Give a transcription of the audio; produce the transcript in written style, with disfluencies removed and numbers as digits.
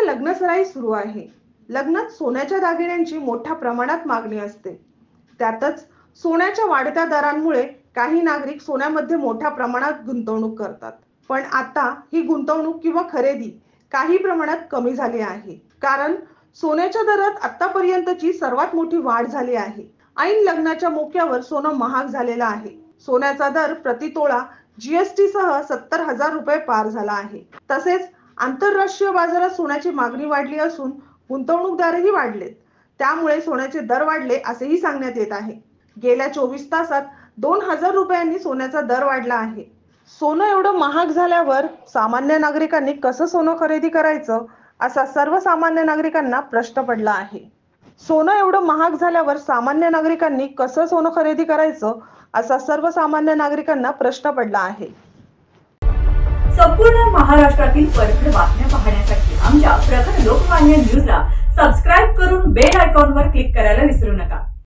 लग्नसराई सुरू आहे। लग्नात सोन्याच्या दागिन्यांची मोठ्या प्रमाणात मागणी असते। त्यातच सोन्याच्या वाढत्या दरांमुळे काही नागरिक सोन्यामध्ये मोठ्या प्रमाणात गुंतवणूक करतात। पण आता ही गुंतवणूक किंवा खरेदी काही प्रमाणात कमी झाली आहे, कारण सोन्याच्या दरात आतापर्यंतची सर्वात मोठी वाढ झाली आहे। ऐन लग्नाच्या मोक्यावर सोनं महाग झालेलं आहे। सोन्याचा दर प्रति तोळा जीएसटी सह 70,000 रुपये पार झाला आहे। तसेच आंतरराष्ट्रीय बाजारात सोन्याची मागणी वाढली असून गुंतवणूकदारही वाढलेत, त्यामुळे सोन्याचे दर वाढले असेही सांगण्यात येत आहे। गेल्या 24 तासात 2,000 रुपयांनी सोन्याचा दर वाढला आहे। सोनं एवढं महाग झाल्यावर सामान्य नागरिकांनी कसं सोनं खरेदी करायचं असा सर्वसामान्य नागरिकांना प्रश्न पडला आहे। सोनं एवढं महाग झाल्यावर सामान्य नागरिकांनी कसं सोनं खरेदी करायचं असा सर्वसामान्य नागरिकांना प्रश्न पडला आहे। संपूर्ण महाराष्ट्रातील परखड बातम्या पाहण्यासाठी आमच्या प्रखर लोकमान्य न्यूजला सबस्क्राइब करून बेल आयकॉनवर क्लिक करायला विसरू नका।